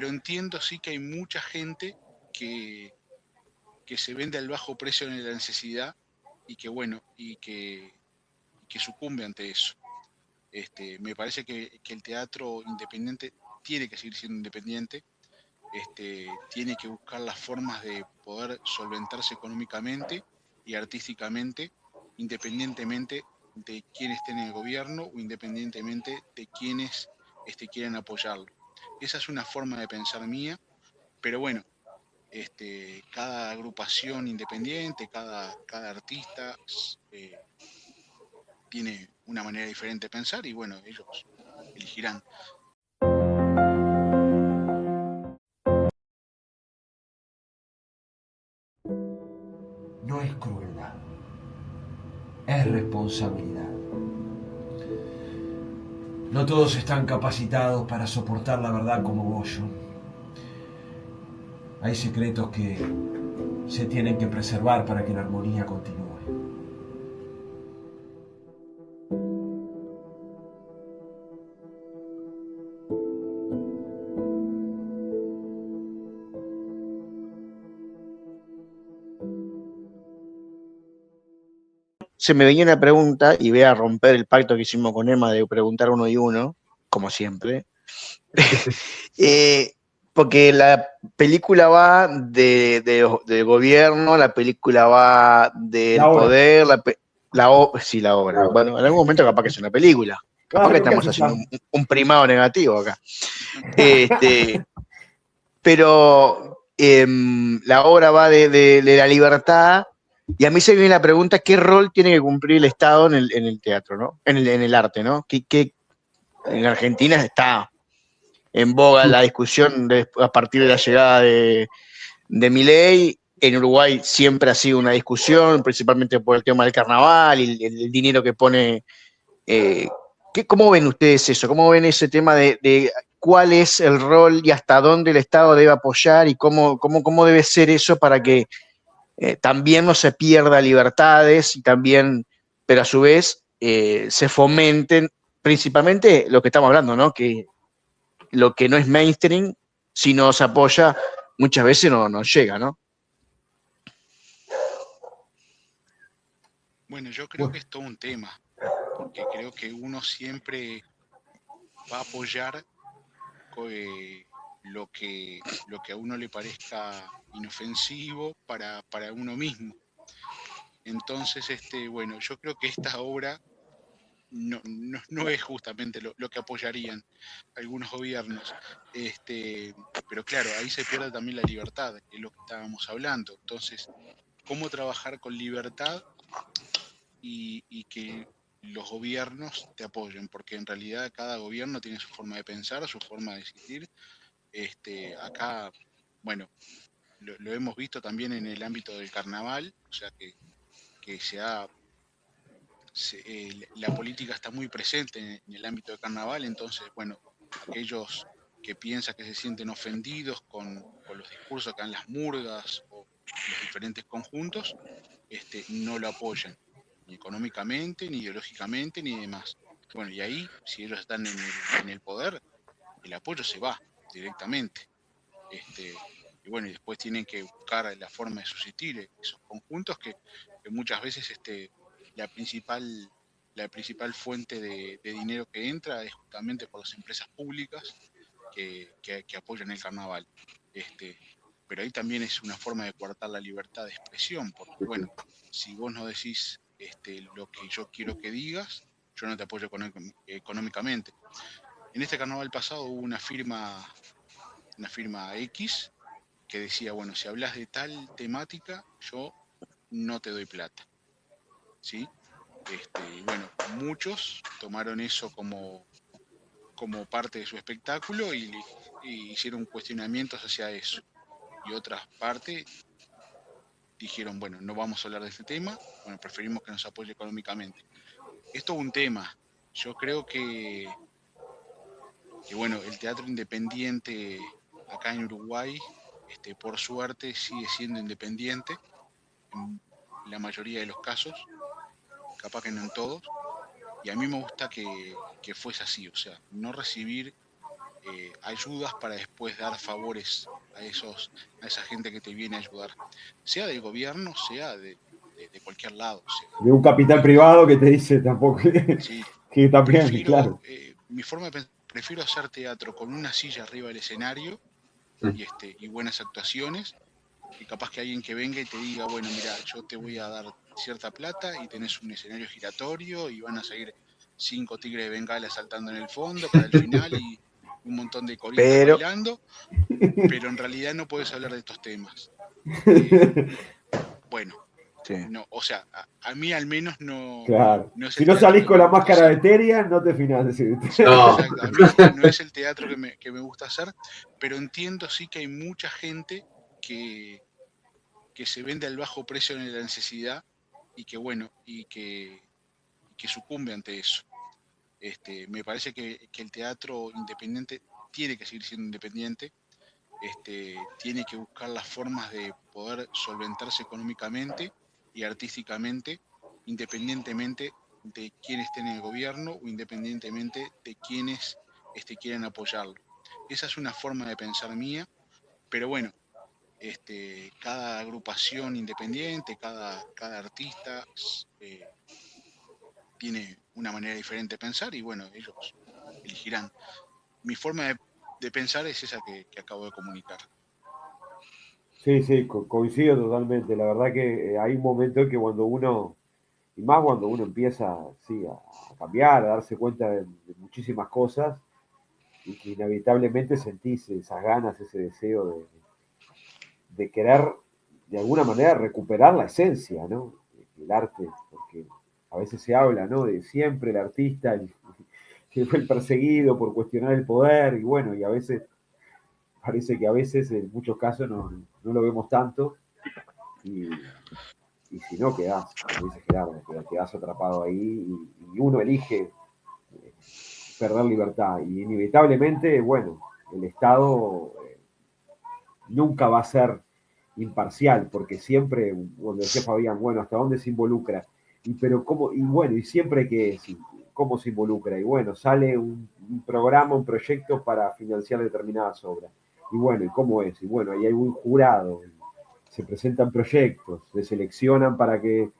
entiendo sí que hay mucha gente que, que se vende al bajo precio en la necesidad y que bueno, y que sucumbe ante eso. Me parece que el teatro independiente tiene que seguir siendo independiente, tiene que buscar las formas de poder solventarse económicamente y artísticamente, independientemente de quién esté en el gobierno o independientemente de quienes quieran apoyarlo. Esa es una forma de pensar mía, pero bueno, cada agrupación independiente, cada artista eh, tiene una manera diferente de pensar y bueno, ellos elegirán. No es crueldad, es responsabilidad. No todos están capacitados para soportar la verdad como Goyo. Hay secretos que se tienen que preservar para que la armonía continúe. Se me venía una pregunta y voy a romper el pacto que hicimos con Emma de preguntar uno y uno, como siempre. eh, Porque la película va de gobierno, la película va La del obra. poder, sí, la obra. Bueno, en algún momento capaz que es una película. Capaz Claro, que nunca estamos se haciendo sabe. un primado negativo acá. Este, pero la obra va de la libertad y a mí se me viene la pregunta, ¿qué rol tiene que cumplir el Estado en el teatro, ¿no? En el arte, ¿no? En Argentina está en boga la discusión a partir de la llegada de Milei. En Uruguay siempre ha sido una discusión, principalmente por el tema del carnaval y el dinero que pone. Eh, ¿Cómo ven ustedes eso? ¿Cómo ven ese tema de cuál es el rol y hasta dónde el Estado debe apoyar y cómo debe ser eso para que también no se pierda libertades y también, pero a su vez, se fomenten principalmente lo que estamos hablando, ¿no? Que lo que no es mainstream, si no se apoya, muchas veces no llega, ¿no? Bueno, yo creo Bueno, que es todo un tema, porque creo que uno siempre va a apoyar lo que a uno le parezca inofensivo para uno mismo. Entonces, bueno, yo creo que esta obra no es justamente lo que apoyarían algunos gobiernos. Pero claro, ahí se pierde también la libertad, que es lo que estábamos hablando. Entonces, ¿cómo trabajar con libertad y que los gobiernos te apoyen? Porque en realidad cada gobierno tiene su forma de pensar, su forma de existir. Acá, bueno, lo hemos visto también en el ámbito del carnaval, o sea que la política está muy presente en el ámbito del carnaval, entonces, bueno, aquellos que piensan que se sienten ofendidos con los discursos que dan las murgas o los diferentes conjuntos, no lo apoyan, ni económicamente, ni ideológicamente, ni demás. Bueno, y ahí, si ellos están en el poder, el apoyo se va directamente. Y bueno, y después tienen que buscar la forma de subsistir esos conjuntos que muchas veces la principal, la principal fuente de dinero que entra es justamente por las empresas públicas que apoyan el carnaval. Este, pero ahí también es una forma de coartar la libertad de expresión, porque bueno, si vos no decís lo que yo quiero que digas, yo no te apoyo económicamente. En este carnaval pasado hubo una firma X que decía, bueno, si hablas de tal temática, yo no te doy plata, ¿sí? Y bueno, muchos tomaron eso como parte de su espectáculo y hicieron cuestionamientos hacia eso. Y otras partes dijeron, bueno, no vamos a hablar de este tema, bueno, preferimos que nos apoye económicamente. Esto es un tema. Yo creo que bueno, el teatro independiente acá en Uruguay, por suerte, sigue siendo independiente en la mayoría de los casos, capaz que no en todos, y a mí me gusta que fuese así, o sea, no recibir ayudas para después dar favores a esa gente que te viene a ayudar, sea del gobierno, sea de cualquier lado. Sea. De un capital privado que te dice tampoco Sí, que también, claro. Mi forma de pensar, prefiero hacer teatro con una silla arriba del escenario y buenas actuaciones, y capaz que alguien que venga y te diga, bueno, mira, yo te voy a dar cierta plata y tenés un escenario giratorio y van a salir 5 tigres de Bengala saltando en el fondo para el final y un montón de coristas bailando, pero en realidad no puedes hablar de estos temas. Bueno, sí. No, o sea, a mí al menos no... Claro. No es si no salís con la máscara de Teria, no te financias. No. Exacto, a mí no es el teatro que me gusta hacer, pero entiendo sí que hay mucha gente que se vende al bajo precio en la necesidad y que bueno, y que sucumbe ante eso. Me parece que el teatro independiente tiene que seguir siendo independiente, tiene que buscar las formas de poder solventarse económicamente y artísticamente, independientemente de quién esté en el gobierno o independientemente de quienes quieran apoyarlo. Esa es una forma de pensar mía, pero bueno, cada agrupación independiente, cada artista tiene una manera diferente de pensar y bueno, ellos elegirán. Mi forma de pensar es esa que acabo de comunicar. Sí, coincido totalmente. La verdad que hay un momento en que cuando uno, y más cuando uno empieza a cambiar, a darse cuenta de muchísimas cosas, y que inevitablemente sentís esas ganas, ese deseo de querer, de alguna manera, recuperar la esencia, ¿no? El arte, porque a veces se habla, ¿no? De siempre el artista, que fue el perseguido por cuestionar el poder, y bueno, y a veces, parece que a veces, en muchos casos, no lo vemos tanto, y si no, quedás, como dice Gerardo, quedás atrapado ahí, y uno elige perder libertad, y inevitablemente, bueno, el Estado nunca va a ser imparcial, porque siempre, cuando decía Fabián, bueno, ¿hasta dónde se involucra? Pero cómo, y bueno, y siempre que cómo se involucra, y bueno, sale un programa, un proyecto para financiar determinadas obras, y bueno, ¿y cómo es? Y bueno, ahí hay un jurado, se presentan proyectos, se seleccionan para que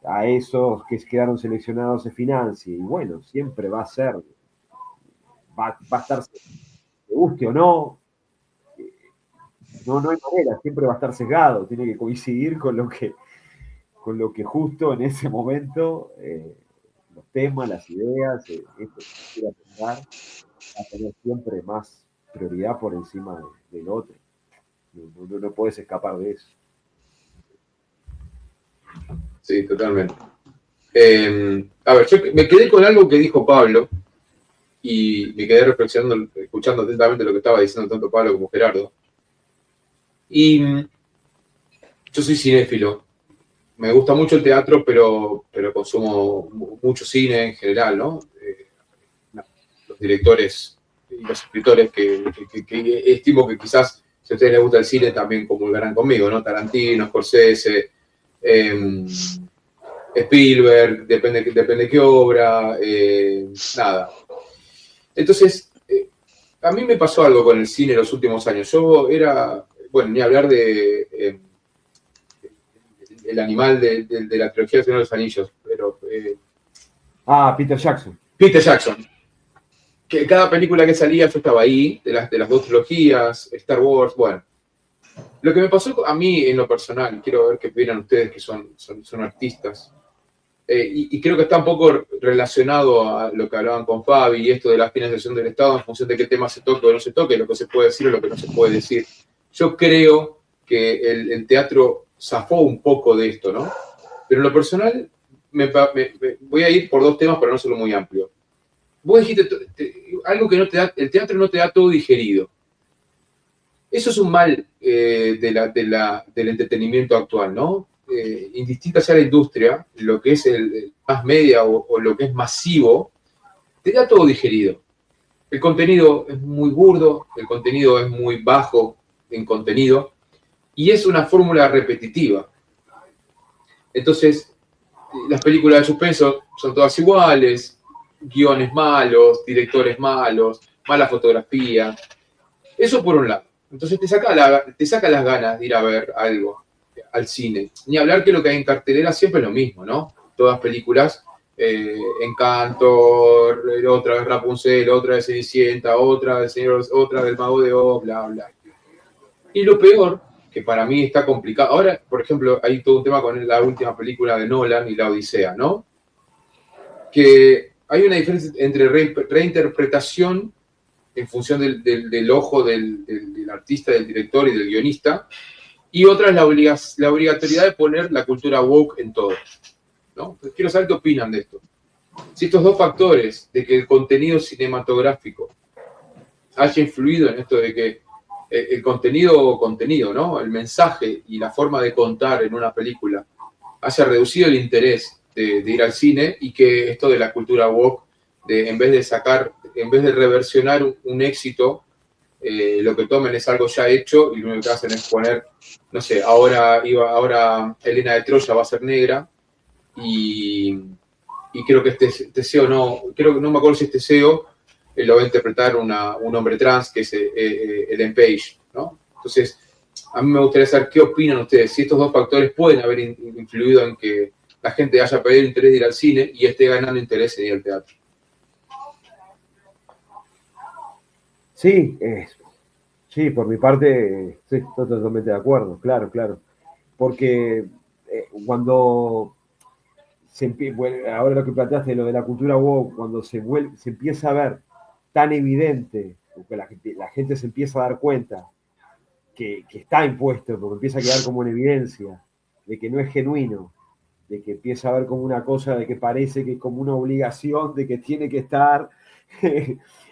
a esos que quedaron seleccionados se financie, y bueno, siempre va a ser, va a estar, te guste o no, no hay manera, siempre va a estar sesgado, tiene que coincidir con lo que justo en ese momento los temas, las ideas, esto que quiera pensar, va a tener siempre más prioridad por encima del otro. No puedes escapar de eso. Sí, totalmente. A ver, yo me quedé con algo que dijo Pablo y me quedé reflexionando, escuchando atentamente lo que estaba diciendo tanto Pablo como Gerardo. Y yo soy cinéfilo. Me gusta mucho el teatro, pero consumo mucho cine en general, ¿no? Los directores y los escritores que estimo que quizás, si a ustedes les gusta el cine, también comulgarán conmigo, ¿no? Tarantino, Scorsese, Spielberg, depende qué obra, nada. Entonces, a mí me pasó algo con el cine en los últimos años. Yo era, bueno, ni hablar de el animal de la trilogía del Señor de los Anillos, pero... Peter Jackson. Peter Jackson. Que cada película que salía yo estaba ahí, de las dos trilogías, Star Wars, bueno. Lo que me pasó a mí en lo personal, quiero ver qué opinan ustedes que son artistas, y creo que está un poco relacionado a lo que hablaban con Fabi y esto de la financiación del Estado en función de qué tema se toque o no se toque, lo que se puede decir o lo que no se puede decir. Yo creo que el teatro zafó un poco de esto, ¿no? Pero en lo personal voy a ir por dos temas para no serlo muy amplio. Vos dijiste algo que no te da, el teatro no te da todo digerido. Eso es un mal del entretenimiento actual, ¿no? Indistinta sea la industria, lo que es el más media o lo que es masivo, te da todo digerido. El contenido es muy burdo, el contenido es muy bajo en contenido, y es una fórmula repetitiva. Entonces, las películas de suspenso son todas iguales, guiones malos, directores malos, mala fotografía. Eso por un lado. Entonces te saca las ganas de ir a ver algo al cine. Ni hablar que lo que hay en cartelera siempre es lo mismo, ¿no? Todas películas, Encanto, otra vez Rapunzel, otra vez Cenicienta, otra del Mago de Oz, bla, bla. Y lo peor, que para mí está complicado, ahora, por ejemplo, hay todo un tema con la última película de Nolan y La Odisea, ¿no? Que hay una diferencia entre reinterpretación en función del ojo del artista, del director y del guionista, y otra es la obligatoriedad de poner la cultura woke en todo, ¿no? Entonces, quiero saber qué opinan de esto. Si estos dos factores, de que el contenido cinematográfico haya influido en esto de que el contenido, ¿no? El mensaje y la forma de contar en una película haya reducido el interés de ir al cine, y que esto de la cultura woke, en vez de reversionar un éxito, lo que tomen es algo ya hecho y lo único que hacen es poner, no sé, ahora Helena de Troya va a ser negra, y creo que este Teseo no me acuerdo si este Teseo lo va a interpretar un hombre trans, que es Ellen Page, ¿no? Entonces, a mí me gustaría saber qué opinan ustedes, si estos dos factores pueden haber influido en que la gente haya perdido el interés de ir al cine y esté ganando interés en ir al teatro. Sí, sí, por mi parte, sí, estoy totalmente de acuerdo, claro. Porque cuando ahora lo que planteaste, lo de la cultura woke, cuando se empieza a ver tan evidente, porque la gente se empieza a dar cuenta que está impuesto, porque empieza a quedar como en evidencia, de que no es genuino, de que empieza a ver como una cosa de que parece que es como una obligación, de que tiene que estar,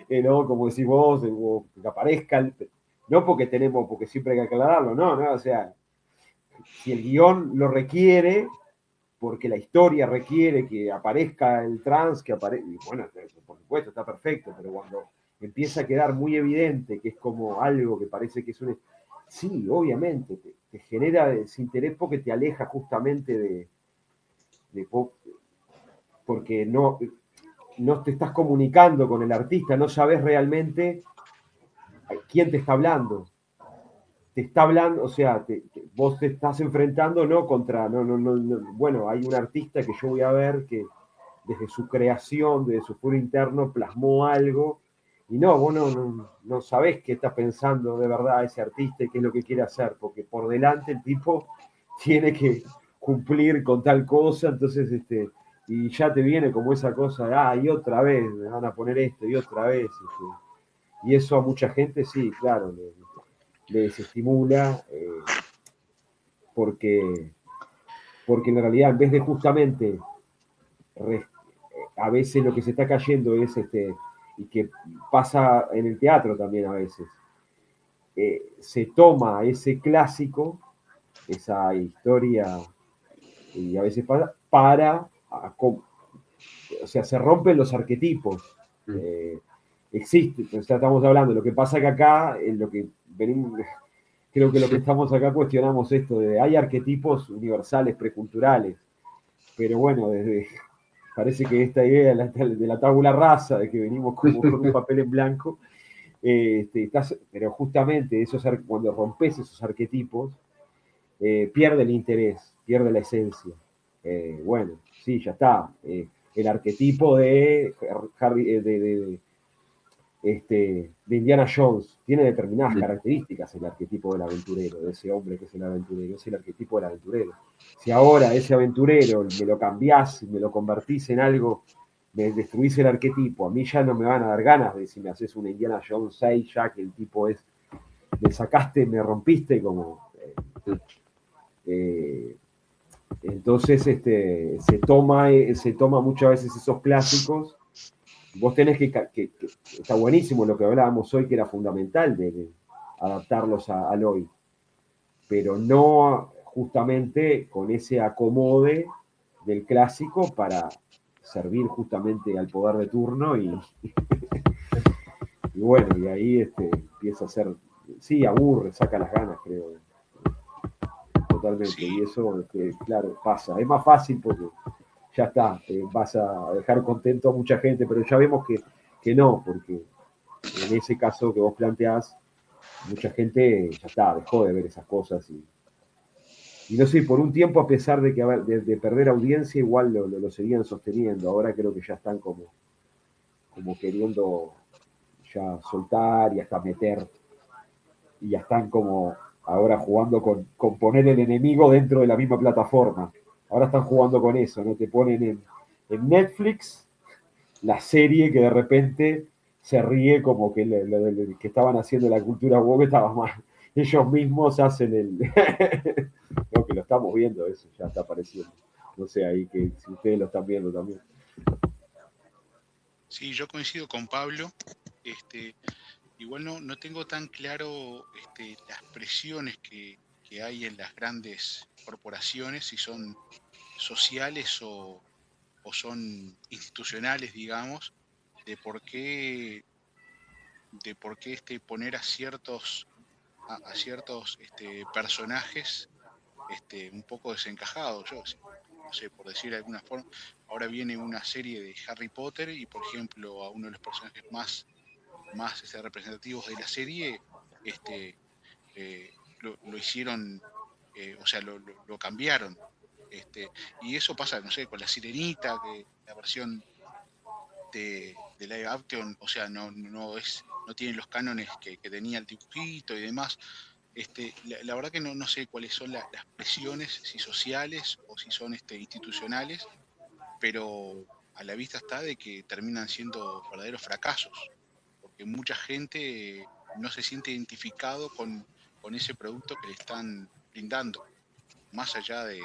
¿no? Como decís vos, que aparezca, no porque siempre hay que aclararlo, no, o sea, si el guión lo requiere, porque la historia requiere que aparezca el trans, y bueno, por supuesto, está perfecto, pero cuando empieza a quedar muy evidente que es como algo que parece que es un... Sí, obviamente, te genera desinterés porque te aleja justamente porque no te estás comunicando con el artista, no sabes realmente quién te está hablando. Te está hablando, o sea, vos te estás enfrentando no contra, bueno, hay un artista que yo voy a ver que desde su creación, desde su foro interno, plasmó algo, y vos no sabés qué está pensando de verdad ese artista y qué es lo que quiere hacer, porque por delante el tipo tiene que cumplir con tal cosa, entonces, y ya te viene como esa cosa, y otra vez me van a poner esto, y otra vez, y eso a mucha gente, sí, claro, le desestimula, porque en realidad, en vez de justamente a veces lo que se está cayendo es, y que pasa en el teatro también a veces, se toma ese clásico, esa historia, y a veces o sea, se rompen los arquetipos. Existe, entonces estamos hablando, lo que pasa que acá, en lo que venimos, creo que lo que estamos acá cuestionamos esto de hay arquetipos universales, preculturales, pero bueno, parece que esta idea de la tabula rasa, de que venimos como con un papel en blanco, pero justamente cuando rompes esos arquetipos, pierde el interés, pierde la esencia. Bueno, sí, ya está. El arquetipo de Indiana Jones tiene determinadas características, el arquetipo del aventurero, de ese hombre que es el aventurero, es el arquetipo del aventurero. Si ahora ese aventurero me lo cambiás, me lo convertís en algo, me destruís el arquetipo, a mí ya no me van a dar ganas de si me haces una Indiana Jones 6, ya que el tipo me sacaste, me rompiste, como... entonces se toma muchas veces esos clásicos. Vos tenés que está buenísimo lo que hablábamos hoy, que era fundamental de adaptarlos al hoy, pero no justamente con ese acomode del clásico para servir justamente al poder de turno y bueno, y ahí empieza a ser, sí, aburre, saca las ganas, creo, totalmente, sí. Y eso, claro, pasa, es más fácil porque ya está, vas a dejar contento a mucha gente, pero ya vemos que no, porque en ese caso que vos planteás, mucha gente ya está, dejó de ver esas cosas y no sé, por un tiempo, a pesar de que de perder audiencia, igual lo seguían sosteniendo. Ahora creo que ya están como queriendo ya soltar y hasta meter, y ya están como ahora jugando con poner el enemigo dentro de la misma plataforma. Ahora están jugando con eso, ¿no? Te ponen en Netflix la serie que de repente se ríe como que que estaban haciendo la cultura woke estaba mal. Ellos mismos hacen no, que lo estamos viendo, eso ya está apareciendo. No sé, ahí que si ustedes lo están viendo también. Sí, yo coincido con Pablo. Igual no tengo tan claro las presiones que hay en las grandes corporaciones, si son sociales o son institucionales, digamos, de por qué poner a ciertos personajes un poco desencajados. Yo no sé, por decir de alguna forma, ahora viene una serie de Harry Potter y, por ejemplo, a uno de los personajes más representativos de la serie lo hicieron, o sea, lo cambiaron. Y eso pasa, no sé, con La Sirenita, que la versión de live action, o sea, no tiene los cánones que tenía el dibujito y demás. La verdad que no sé cuáles son las presiones, si sociales o si son institucionales, pero a la vista está de que terminan siendo verdaderos fracasos, porque mucha gente no se siente identificado con ese producto que le están brindando, más allá de,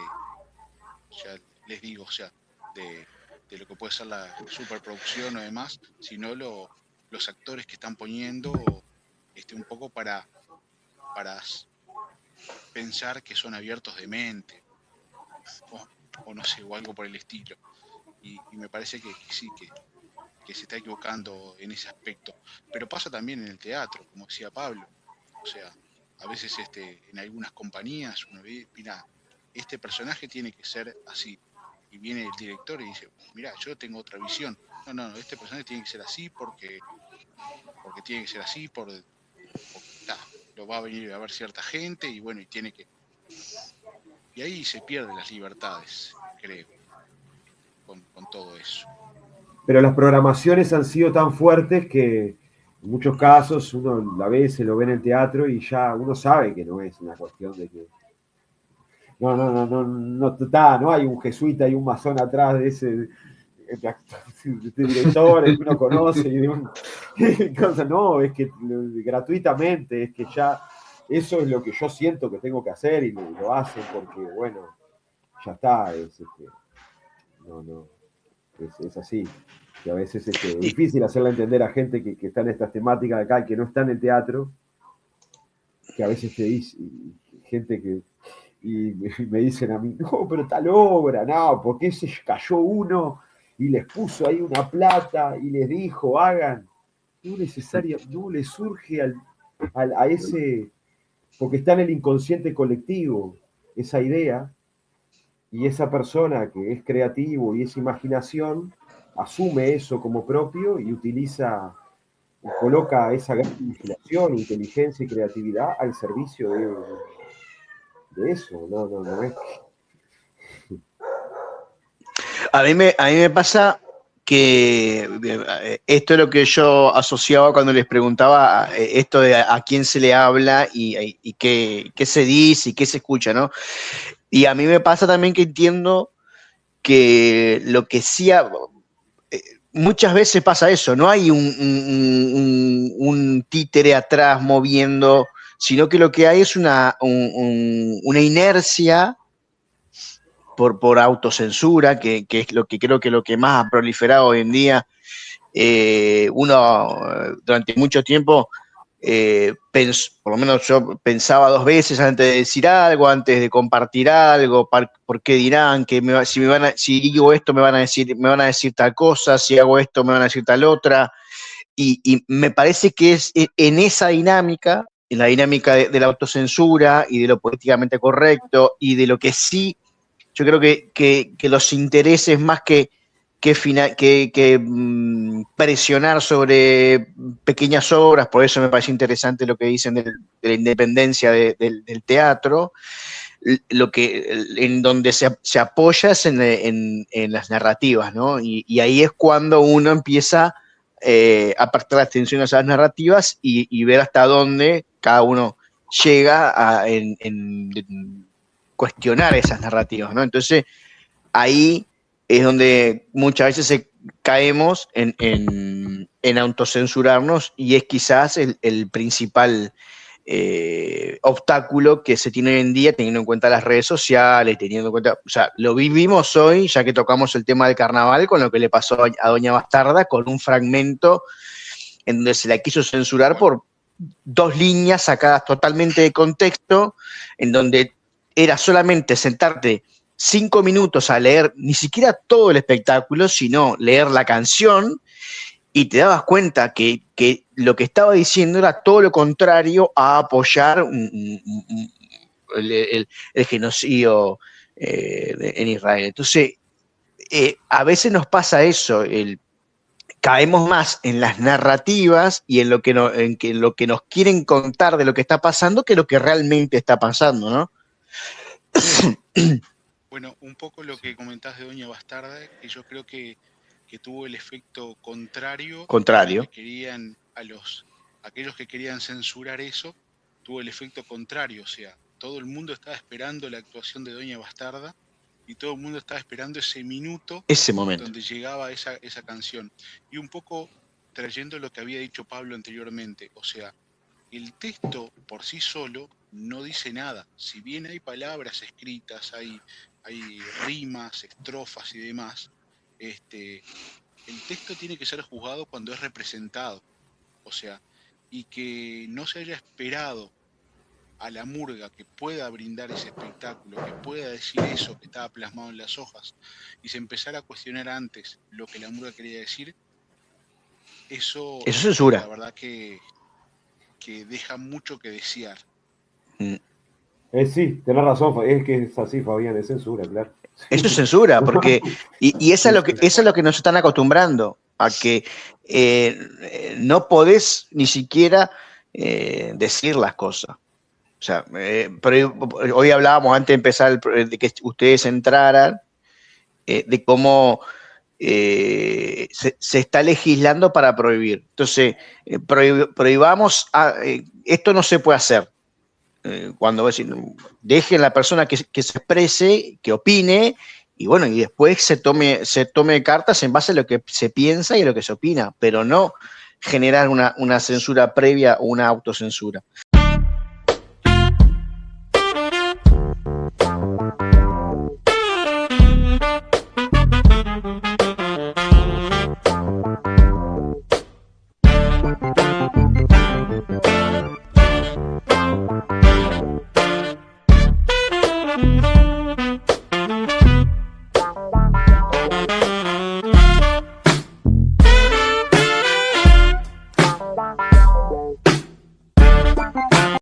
ya les digo, o sea, de lo que puede ser la superproducción o demás, sino los actores que están poniendo un poco para pensar que son abiertos de mente, o no sé, o algo por el estilo. Y me parece que sí, que se está equivocando en ese aspecto. Pero pasa también en el teatro, como decía Pablo. O sea, a veces en algunas compañías uno ve, mira, este personaje tiene que ser así. Y viene el director y dice, mira, yo tengo otra visión. No, este personaje tiene que ser así porque tiene que ser así, porque lo va a venir a ver cierta gente y bueno, y tiene que... Y ahí se pierden las libertades, creo, con todo eso. Pero las programaciones han sido tan fuertes que en muchos casos uno la ve, se lo ve en el teatro y ya uno sabe que no es una cuestión de que no hay un jesuita y un masón atrás de ese director que uno conoce y de cosa, no, es que gratuitamente, es que ya eso es lo que yo siento que tengo que hacer y lo hacen porque, bueno, ya está, es así. Que a veces es difícil hacerle entender a gente que está en estas temáticas de acá, que no está en el teatro, que a veces te dice gente que y me dicen a mí, no, pero tal obra, no, porque se cayó uno y les puso ahí una plata y les dijo, hagan. No le surge a ese, porque está en el inconsciente colectivo, esa idea, y esa persona que es creativo y es imaginación, asume eso como propio y utiliza, y coloca esa gran imaginación, inteligencia y creatividad al servicio de eso. No es. A mí me pasa que esto es lo que yo asociaba cuando les preguntaba esto de a quién se le habla y qué se dice y qué se escucha, ¿no? Y a mí me pasa también que entiendo que lo que sí, muchas veces pasa eso, no hay un títere atrás moviendo, sino que lo que hay es una inercia por autocensura, que es lo que creo que lo que más ha proliferado hoy en día. Uno durante mucho tiempo, por lo menos yo pensaba dos veces antes de decir algo, antes de compartir algo, por qué dirán, que si digo esto me van a decir tal cosa, si hago esto me van a decir tal otra, y me parece que es en esa dinámica, en la dinámica de la autocensura y de lo políticamente correcto y de lo que sí, yo creo que los intereses más que presionar sobre pequeñas obras, por eso me parece interesante lo que dicen de la independencia del teatro, en donde se apoya es en las narrativas, ¿no? Y ahí es cuando uno empieza a prestar atención a esas narrativas y ver hasta dónde cada uno llega en cuestionar esas narrativas, ¿no? Entonces, ahí es donde muchas veces caemos en autocensurarnos y es quizás el principal obstáculo que se tiene hoy en día, teniendo en cuenta las redes sociales, teniendo en cuenta, o sea, lo vivimos hoy, ya que tocamos el tema del carnaval, con lo que le pasó a Doña Bastarda, con un fragmento en donde se la quiso censurar por 2 líneas sacadas totalmente de contexto, en donde era solamente sentarte 5 minutos a leer ni siquiera todo el espectáculo, sino leer la canción, y te dabas cuenta que lo que estaba diciendo era todo lo contrario a apoyar el genocidio en Israel. Entonces, a veces nos pasa eso, caemos más en las narrativas y en lo que nos quieren contar de lo que está pasando que lo que realmente está pasando, ¿no? Bueno, un poco lo que comentás de Doña Bastarda, que yo creo que tuvo el efecto contrario. Que querían aquellos que querían censurar eso, tuvo el efecto contrario. O sea, todo el mundo estaba esperando la actuación de Doña Bastarda y todo el mundo estaba esperando ese minuto, ese momento donde llegaba esa canción. Y un poco trayendo lo que había dicho Pablo anteriormente, o sea, el texto por sí solo no dice nada. Si bien hay palabras escritas, hay rimas, estrofas y demás, el texto tiene que ser juzgado cuando es representado. O sea, y que no se haya esperado a la murga que pueda brindar ese espectáculo, que pueda decir eso que estaba plasmado en las hojas, y se empezara a cuestionar antes lo que la murga quería decir, eso censura. La verdad que deja mucho que desear. Sí, tenés razón, es que es así, Fabián, es censura, claro. Eso es censura, porque, y eso es lo que nos están acostumbrando, a que no podés ni siquiera decir las cosas. O sea, pero hoy hablábamos antes de empezar, de que ustedes entraran, de cómo se está legislando para prohibir. Entonces, prohibamos, esto no se puede hacer. Cuando dejen a la persona que se exprese, que opine, y bueno, y después se tome cartas en base a lo que se piensa y a lo que se opina, pero no generar una censura previa o una autocensura.